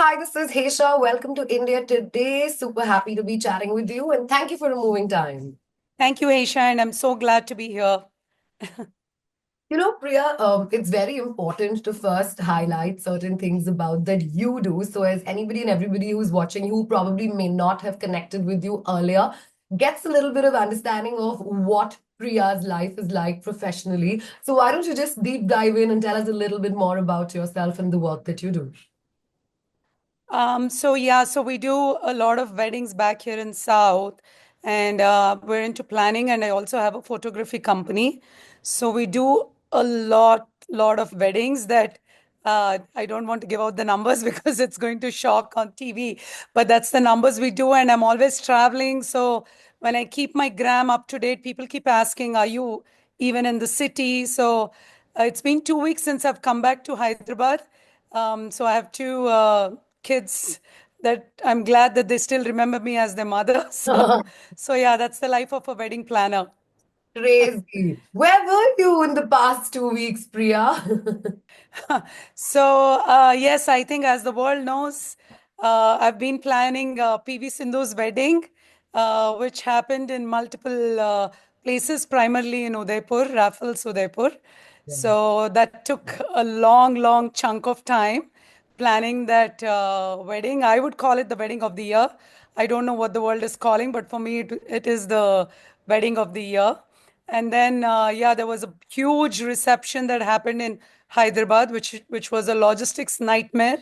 Hi, this is Hesha. Welcome to India today. Super happy to be chatting with you and thank you for removing time. Thank you, Aisha, and I'm so glad to be here. Priya, it's very important to first highlight certain things about that you do. So, as anybody and everybody who's watching who probably may not have connected with you earlier gets a little bit of understanding of what Priya's life is like professionally. So, why don't you just deep dive in and tell us a little bit more about yourself and the work that you do? So we do a lot of weddings back here in South, and we're into planning, and I also have a photography company. So we do a lot of weddings that I don't want to give out the numbers because it's going to shock on TV, but that's the numbers we do, and I'm always traveling. So when I keep my gram up to date, people keep asking, "Are you even in the city?" So it's been 2 weeks since I've come back to Hyderabad. So I have two kids that I'm glad that they still remember me as their mother. So yeah, that's the life of a wedding planner. Crazy. Where were you in the past 2 weeks, Priya? So yes, I think as the world knows, I've been planning PV Sindhu's wedding, which happened in multiple places, primarily in Udaipur, Raffles, Udaipur. So that took a long chunk of time planning that wedding. I would call it the wedding of the year. I don't know what the world is calling, but for me, it is the wedding of the year. And then, yeah, there was a huge reception that happened in Hyderabad, which was a logistics nightmare.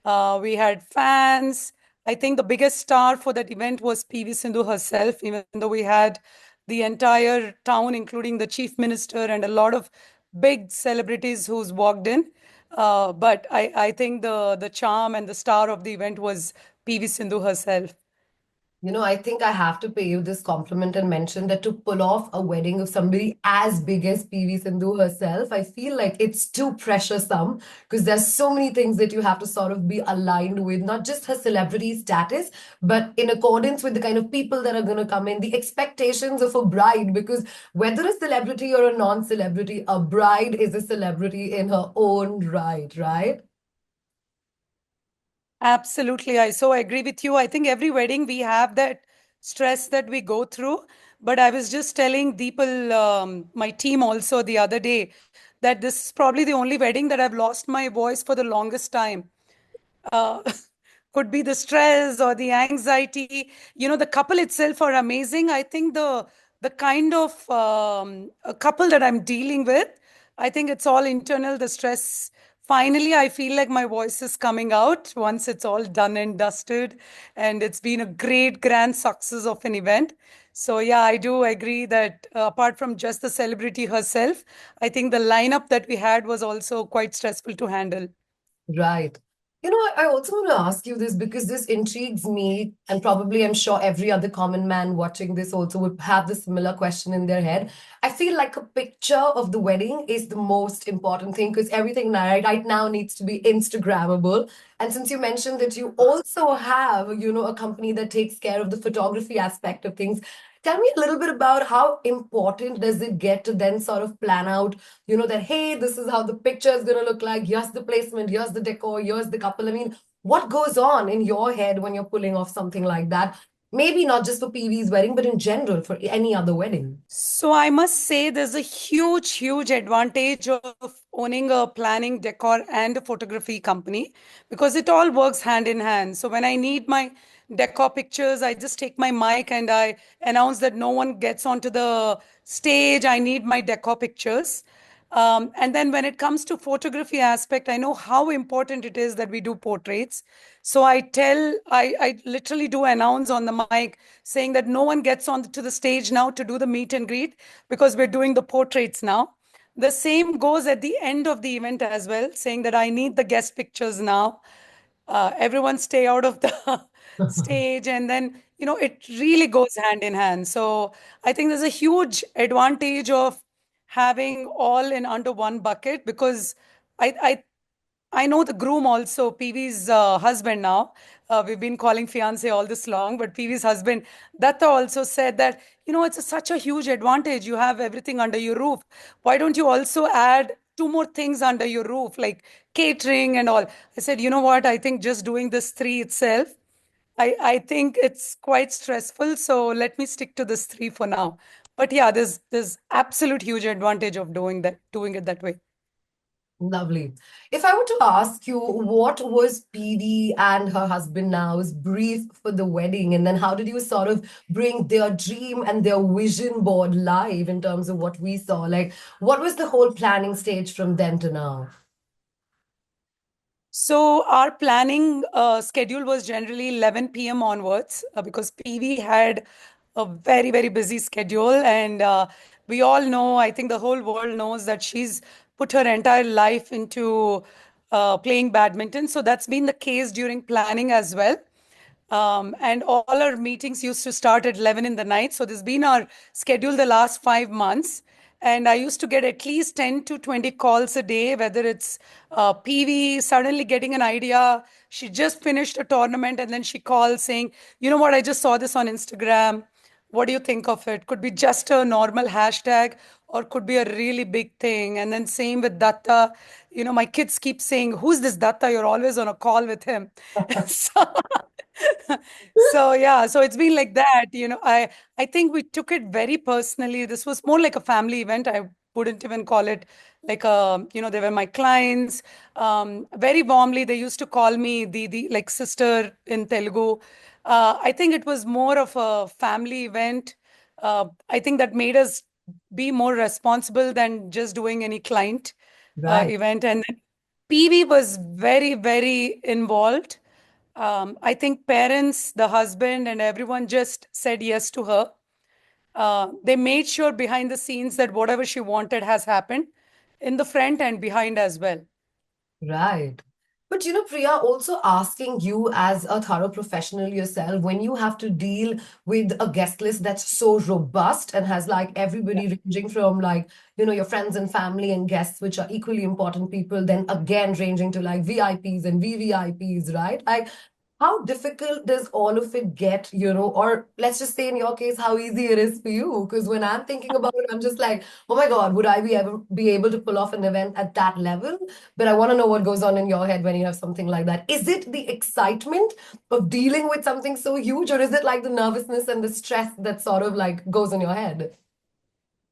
We had fans. I think the biggest star for that event was PV Sindhu herself, even though we had the entire town, including the chief minister and a lot of big celebrities who's walked in. But I think the charm and the star of the event was PV Sindhu herself. I think I have to pay you this compliment and mention that to pull off a wedding of somebody as big as PV Sindhu herself, I feel like it's too precious some because there's so many things that you have to sort of be aligned with, not just her celebrity status, but in accordance with the kind of people that are going to come in, the expectations of a bride, because whether a celebrity or a non-celebrity, a bride is a celebrity in her own right, right? Absolutely. I so agree with you. I think every wedding we have that stress that we go through. But I was just telling Deepal, my team also the other day, that this is probably the only wedding that I've lost my voice for the longest time. Uh, could be the stress or the anxiety. The couple itself are amazing. I think the kind of a couple that I'm dealing with, I think it's all internal, the stress. Finally, I feel like my voice is coming out once it's all done and dusted, and it's been a great grand success of an event. So yeah, I do agree that apart from just the celebrity herself, I think the lineup that we had was also quite stressful to handle. Right. I also want to ask you this because this intrigues me, and probably I'm sure every other common man watching this also would have the similar question in their head. I feel like a picture of the wedding is the most important thing because everything right now needs to be Instagrammable. And since you mentioned that you also have, a company that takes care of the photography aspect of things, tell me a little bit about how important does it get to then sort of plan out that, hey, this is how the picture is going to look like. Here's the placement, here's the decor, here's the couple. I mean, what goes on in your head when you're pulling off something like that? Maybe not just for PV's wedding, but in general for any other wedding. So I must say there's a huge advantage of owning a planning, decor, and a photography company because it all works hand in hand. So when I need my decor pictures, I just take my mic and I announce that no one gets onto the stage. I need my decor pictures. And then when it comes to photography aspect, I know how important it is that we do portraits. So I literally do announce on the mic saying that no one gets onto the stage now to do the meet and greet because we're doing the portraits now. The same goes at the end of the event as well, saying that I need the guest pictures now. Everyone stay out of the stage, and then it really goes hand in hand. So I think there's a huge advantage of having all in under one bucket because I I I know the groom also, PV's husband now. We've been calling fiance all this long, but PV's husband, Datta also said that, it's such a huge advantage. You have everything under your roof. Why don't you also add two more things under your roof, like catering and all. I said, you know what? I think just doing this three itself, I think it's quite stressful. So let me stick to this three for now. But yeah, there's absolute huge advantage of doing it that way. Lovely. If I were to ask you, what was PD and her husband now's brief for the wedding? And then how did you sort of bring their dream and their vision board live in terms of what we saw? Like, what was the whole planning stage from then to now? So our planning schedule was generally 11 p.m. onwards because PV had a very, very busy schedule. And we all know, I think the whole world knows that she's put her entire life into playing badminton. So that's been the case during planning as well. And all our meetings used to start at 11 in the night. So this has been our schedule the last 5 months. And I used to get at least 10 to 20 calls a day, whether it's PV suddenly getting an idea. She just finished a tournament and then she calls saying, you know what, I just saw this on Instagram. What do you think of it? Could be just a normal hashtag or could be a really big thing. And then same with Datta. You know, my kids keep saying, who's this Datta? You're always on a call with him. So, so yeah, so it's been like that. You know, I think we took it very personally. This was more like a family event. I wouldn't even call it like a, you know, they were my clients. Very warmly, they used to call me the like sister in Telugu. I think it was more of a family event. I think that made us be more responsible than just doing any client Right. event. And PV was very, very involved. I think parents, the husband, and everyone just said yes to her. They made sure behind the scenes that whatever she wanted has happened in the front and behind as well. Right. But you know, Priya, also asking you as a thorough professional yourself, when you have to deal with a guest list that's so robust and has like everybody ranging from like, you know, your friends and family and guests, which are equally important people, then again ranging to like VIPs and VVIPs, right? Like, how difficult does all of it get, you know, or let's just say in your case, how easy it is for you? Because when I'm thinking about it, I'm just like, oh my God, would I be able to pull off an event at that level? But I want to know what goes on in your head when you have something like that. Is it the excitement of dealing with something so huge, or is it like the nervousness and the stress that sort of like goes in your head?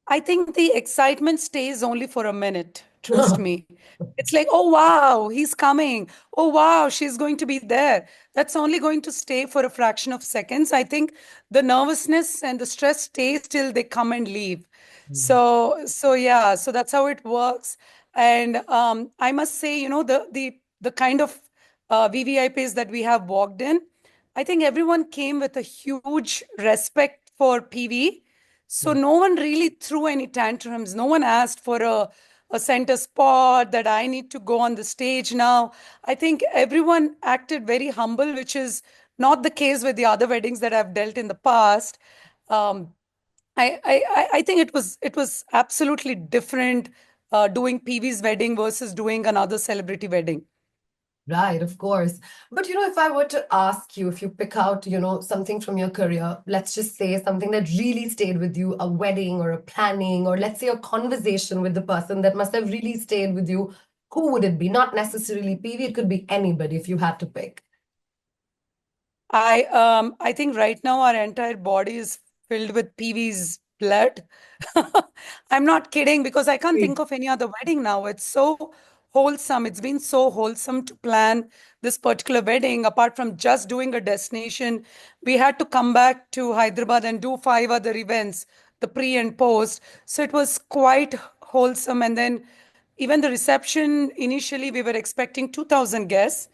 I think the excitement stays only for a minute. Trust me. It's like, oh, wow, he's coming. Oh, wow, she's going to be there. That's only going to stay for a fraction of seconds. I think the nervousness and the stress stays till they come and leave. So yeah, so that's how it works. And I must say, you know, the kind of VVIPs that we have walked in, I think everyone came with a huge respect for PV, so no one really threw any tantrums. No one asked for a center spot that I need to go on the stage now. I think everyone acted very humble, which is not the case with the other weddings that I've dealt in the past. Um, I think it was absolutely different doing PV's wedding versus doing another celebrity wedding. Right, of course. But you know, if I were to ask you, if you pick out, you know, something from your career, let's just say something that really stayed with you, a wedding or a planning, or let's say a conversation with the person that must have really stayed with you, who would it be? Not necessarily PV, it could be anybody if you had to pick. I think right now our entire body is filled with PV's blood. I'm not kidding because I can't think of any other wedding now. It's so wholesome. It's been so wholesome to plan this particular wedding. Apart from just doing a destination, we had to come back to Hyderabad and do five other events, the pre and post. So it was quite wholesome. And then even the reception, initially we were expecting 2,000 guests,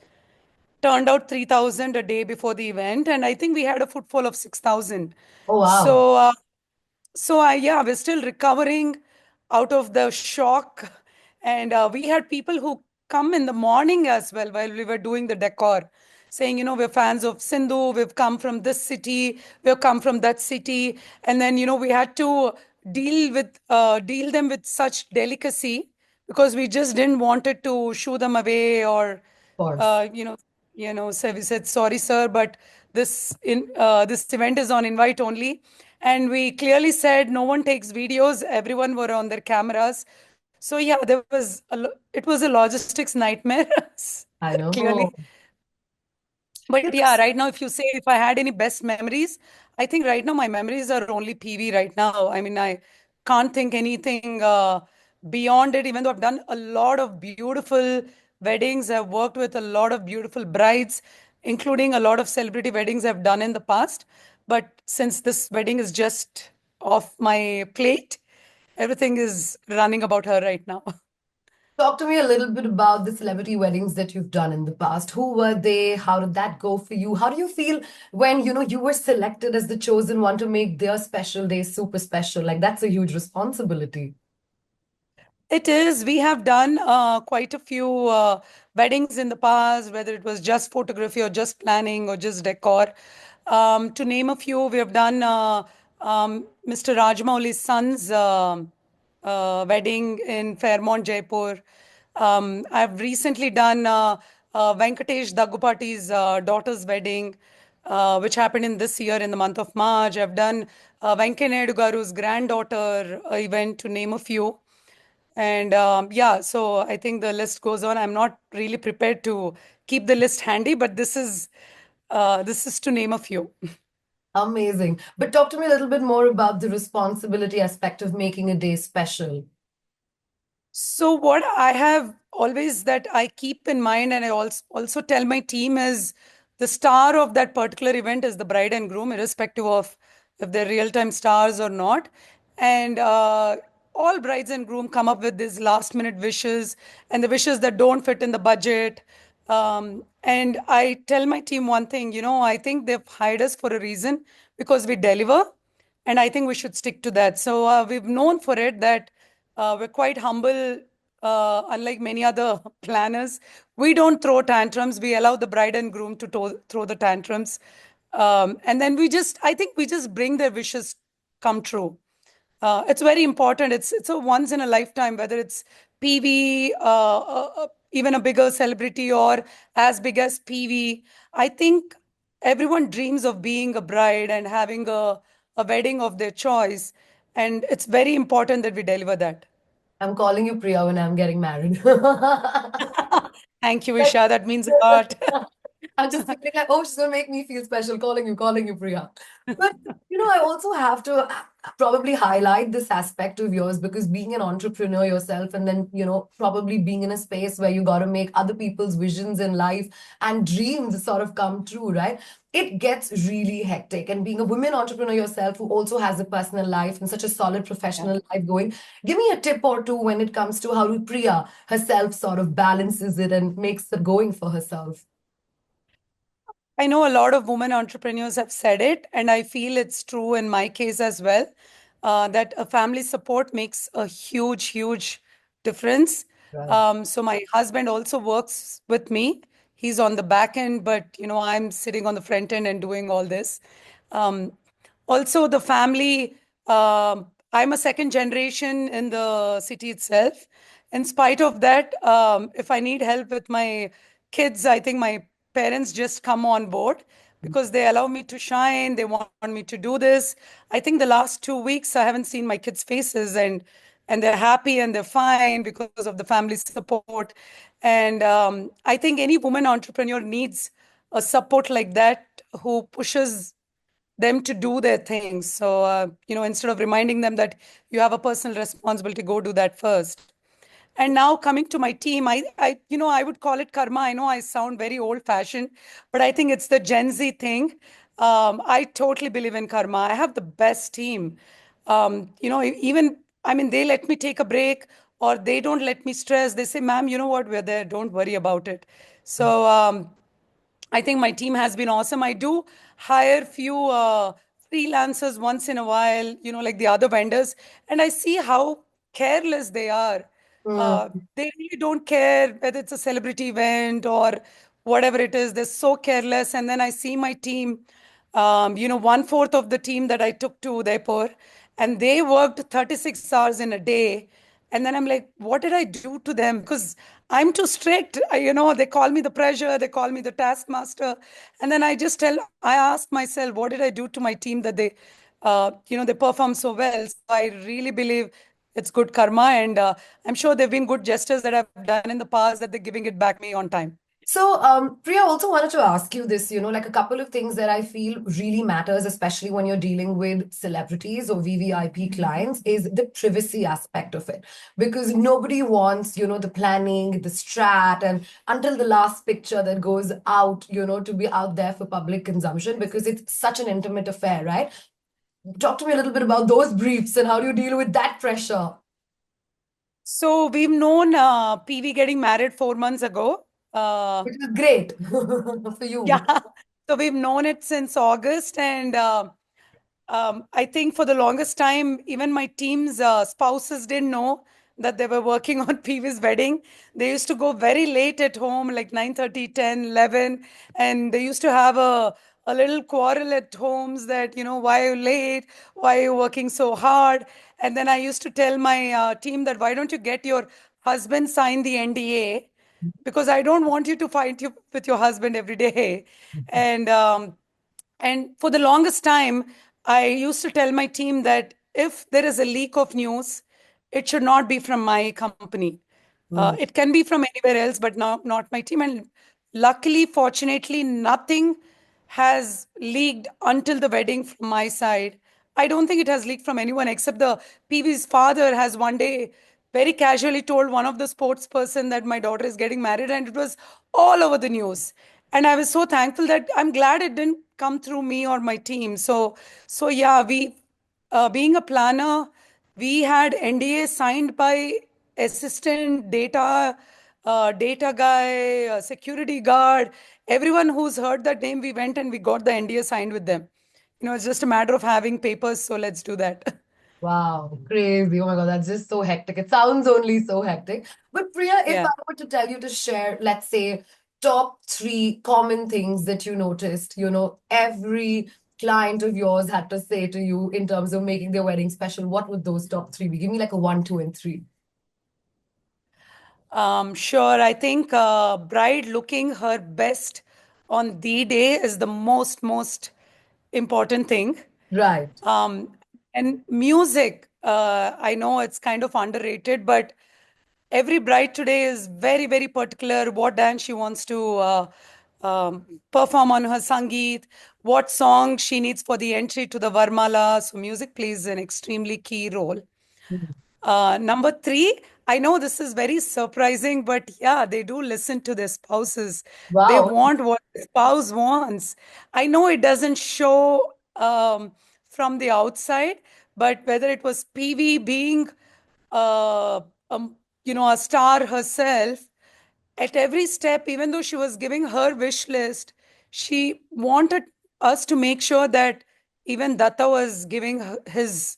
turned out 3,000 a day before the event, and I think we had a footfall of 6,000. Oh, wow. So yeah, we're still recovering out of the shock, and we had people who come in the morning as well while we were doing the decor, saying, you know, we're fans of Sindhu, we've come from this city, we've come from that city, and then, you know, we had to deal them with such delicacy because we just didn't wanted to shoo them away or Of course. uh, you know, so we said, sorry, sir, but this event is on invite only. And we clearly said no one takes videos, everyone were on their cameras. So yeah, it was a logistics nightmare, I clearly. know. You But know, yeah, right now, if you say if I had any best memories, I think right now my memories are only PV right now. I mean, I can't think anything beyond it, even though I've done a lot of beautiful weddings. I've worked with a lot of beautiful brides, including a lot of celebrity weddings I've done in the past. But since this wedding is just off my plate, everything is running about her right now. talk to me a little bit about the celebrity weddings that you've done in the past. Who were they? How did that go for you? How do you feel when, you were selected as the chosen one to make their special day super special? Like that's a huge responsibility. It is. We have done quite a few weddings in the past, whether it was just photography or just planning or just decor. To name a few, we have done Mr. Rajamouli's son's wedding in Fairmont, Jaipur. I've recently done Venkatesh Daggupati's daughter's wedding, which happened in this year in the month of March. I've done Venkaya Naidu Garu's granddaughter event, to name a few. And yeah, so I think the list goes on. I'm not really prepared to keep the list handy, but this is to name a few. Amazing. But talk to me a little bit more about the responsibility aspect of making a day special. So what I have always that I keep in mind, and I also tell my team, is the star of that particular event is the bride and groom, irrespective of if they're real-time stars or not. And all brides and groom come up with these last-minute wishes and the wishes that don't fit in the budget. And I tell my team one thing, I think they've hired us for a reason because we deliver, and I think we should stick to that. So we've known for it that we're quite humble, unlike many other planners. We don't throw tantrums. We allow the bride and groom to throw the tantrums. And then I think we just bring their wishes come true. It's very important. It's a once in a lifetime, whether it's PV, even a bigger celebrity, or as big as PV. I think everyone dreams of being a bride and having a wedding of their choice. And it's very important that we deliver that. I'm calling you Priya when I'm getting married. Thank you, Like, Isha. That means a lot. I'm just feeling like, oh, she's gonna make me feel special calling you, Priya. But I also have to probably highlight this aspect of yours because being an entrepreneur yourself and then, probably being in a space where you got to make other people's visions in life and dreams sort of come true, right? It gets really hectic. And being a women entrepreneur yourself who also has a personal life and such a solid Yeah. professional life going, give me a tip or two when it comes to how Priya herself sort of balances it and makes it going for herself. I know a lot of women entrepreneurs have said it, and I feel it's true in my case as well, that a family support makes a huge, huge difference. Right. So my husband also works with me. He's on the back end, but I'm sitting on the front end and doing all this. Um, Also, the family, I'm a second generation in the city itself. In spite of that, if I need help with my kids, I think my parents just come on board because they allow me to shine. They want me to do this. I think the last 2 weeks, I haven't seen my kids' faces, and they're happy and they're fine because of the family support. And I think any woman entrepreneur needs a support like that who pushes them to do their things. So, instead of reminding them that you have a personal responsibility, go do that first. And now coming to my team, I would call it karma. I know I sound very old fashioned, but I think it's the Gen Z thing. I totally believe in karma. I have the best team. Even, I mean, they let me take a break or they don't let me stress. They say, ma'am, you know what? We're there. Don't worry about it. So, I think my team has been awesome. I do hire few freelancers once in a while, like the other vendors, and I see how careless they are. Mm. They really don't care whether it's a celebrity event or whatever it is. They're so careless. And then I see my team, one-fourth of the team that I took to Udaipur, and they worked 36 hours in a day. And then I'm like, what did I do to them? Because I'm too strict. They call me the pressure, they call me the taskmaster. And then I ask myself, what did I do to my team that they perform so well? So I really believe it's good karma, and I'm sure there've been good gestures that I've done in the past that they're giving it back to me on time. So, Priya, I also wanted to ask you this, like a couple of things that I feel really matters, especially when you're dealing with celebrities or VVIP clients, is the privacy aspect of it. Because nobody wants, the planning, the strat, and until the last picture that goes out, to be out there for public consumption because it's such an intimate affair, right? Talk to me a little bit about those briefs and how do you deal with that pressure? So we've known PV getting married 4 months ago. Uh, Which is great for you. yeah, so we've known it since August, and I think for the longest time, even my team's spouses didn't know that they were working on PV's wedding. They used to go very late at home, like 9:30, 10, 11, and they used to have a little quarrel at homes that, why are you late? Why are you working so hard? And then I used to tell my team that, why don't you get your husband sign the NDA? Because I don't want you to fight with your husband every day. And and for the longest time, I used to tell my team that if there is a leak of news, it should not be from my company. Mm. It can be from anywhere else, but not my team. And luckily, fortunately, nothing has leaked until the wedding from my side. I don't think it has leaked from anyone except the PV's father has one day very casually told one of the sports person that my daughter is getting married, and it was all over the news. And I was so thankful that I'm glad it didn't come through me or my team. So yeah, being a planner, we had NDA signed by assistant data guy, security guard, everyone who's heard that name. We went and we got the NDA signed with them. It's just a matter of having papers, so let's do that. Wow, crazy. Oh my God, that's just so hectic. It sounds only so hectic. But Priya, if Yeah. I were to tell you to share, let's say, top three common things that you noticed, every client of yours had to say to you in terms of making their wedding special, what would those top three be? Give me like a one, two, and three. Sure. I think bride looking her best on the day is the most important thing. Right. Um, and music, I know it's kind of underrated, but every bride today is very particular what dance she wants to perform on her Sangeet, what song she needs for the entry to the Varmala. So music plays an extremely key role. Mhm. Number three, I know this is very surprising, but yeah, they do listen to their spouses. They Wow. want what the spouse wants. I know it doesn't show from the outside, but whether it was PV being, uh, um, a star herself, at every step, even though she was giving her wish list, she wanted us to make sure that even Datta was giving his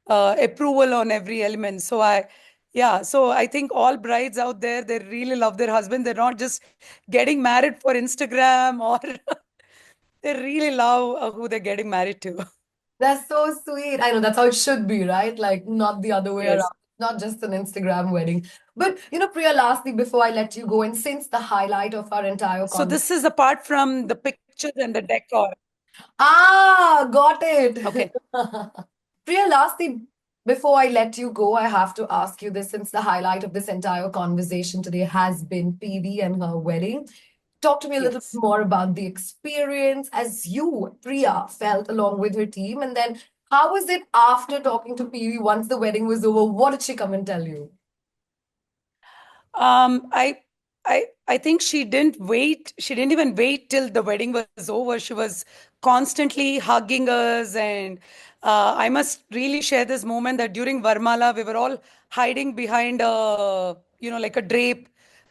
approval on every element. So I think all brides out there, they really love their husband. They're not just getting married for Instagram, or they really love who they're getting married to. That's so sweet. I know that's how it should be, right? Like not the other way Yes. around, not just an Instagram wedding. But Priya, lastly, before I let you go, and since the highlight of our entire So conversation. this is apart from the pictures and the decor. Ah, got it. Okay. Priya, lastly, before I let you go, I have to ask you this since the highlight of this entire conversation today has been PV and her wedding. Talk to me a little bit Yes. more about the experience as you, Priya, felt along with her team. And then how was it after talking to PV once the wedding was over? What did she come and tell you? Um, I, I think she didn't wait. She didn't even wait till the wedding was over. She was constantly hugging us, and I must really share this moment that during Varmala, we were all hiding behind like a drape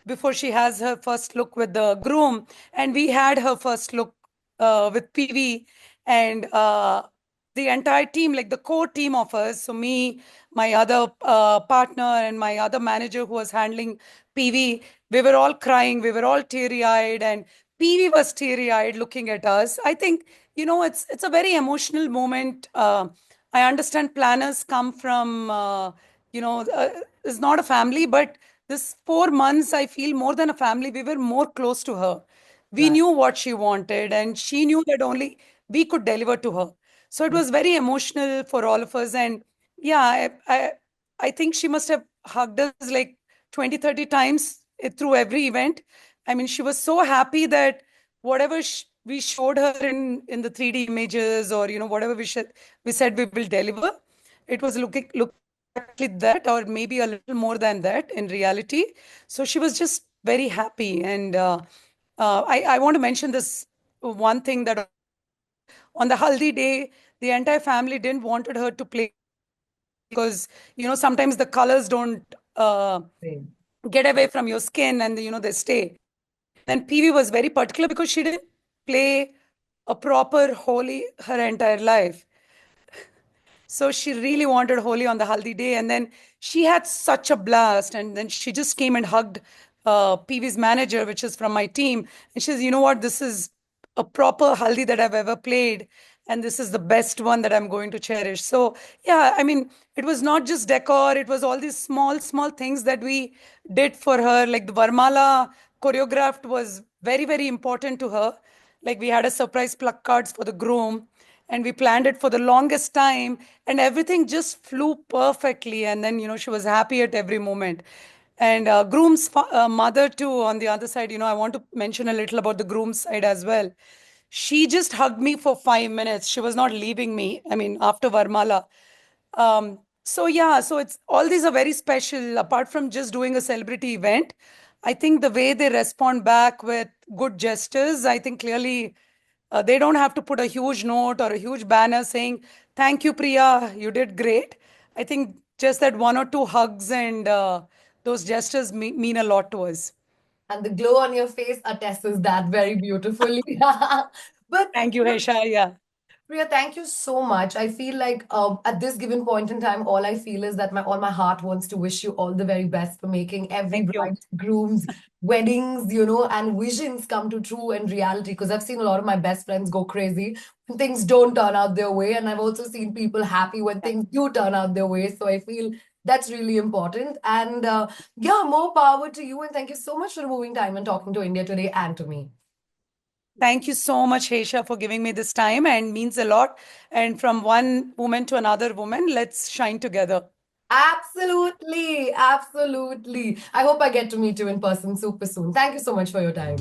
before she has her first look with the groom, and we had her first look with PV, and the entire team, like the core team of us, so me, my other partner, and my other manager who was handling PV, we were all crying, we were all teary-eyed, and PV was teary-eyed looking at us. I think, it's a very emotional moment. I understand planners come from, it's not a family, but this 4 months, I feel more than a family. We were more close to her. We Right. knew what she wanted, and she knew that only we could deliver to her. So it was very emotional for all of us. And yeah, I think she must have hugged us like 20, 30 times through every event. I mean, she was so happy that whatever we showed her in the 3D images, or whatever we said we will deliver, it was looking exactly that, or maybe a little more than that in reality. So she was just very happy. And I want to mention this one thing, that on the haldi day, the entire family didn't wanted her to play, because sometimes the colors don't get away from your skin, and they stay. Then PV was very particular because she didn't play a proper Holi her entire life. So she really wanted Holi on the Haldi day. And then she had such a blast. And then she just came and hugged PV's manager, which is from my team. And she says, you know what? This is a proper Haldi that I've ever played. And this is the best one that I'm going to cherish. So, yeah, I mean, it was not just decor, it was all these small, small things that we did for her. Like the Varmala choreographed was very, very important to her. Like we had a surprise pluck cards for the groom, and we planned it for the longest time, and everything just flew perfectly. And then she was happy at every moment. And groom's mother too, on the other side, I want to mention a little about the groom's side as well. She just hugged me for 5 minutes. She was not leaving me, I mean, after Varmala. So yeah, so it's all these are very special. Apart from just doing a celebrity event, I think the way they respond back with good gestures, I think clearly they don't have to put a huge note or a huge banner saying, "Thank you, Priya, you did great." I think just that one or two hugs and those gestures mean a lot to us. And the glow on your face attests that very beautifully. But Thank you, Hesha. Yeah. Priya, thank you so much. I feel like at this given point in time, all I feel is that my all my heart wants to wish you all the very best for making every Thank you. bride's, groom's weddings, and visions come to true in reality. Because I've seen a lot of my best friends go crazy when things don't turn out their way, and I've also seen people happy when Yeah. things do turn out their way. So I feel that's really important. And yeah, more power to you. And thank you so much for removing time and talking to India today and to me. Thank you so much, Hesha, for giving me this time, and means a lot. And from one woman to another woman, let's shine together. Absolutely, absolutely. I hope I get to meet you in person super soon. Thank you so much for your time.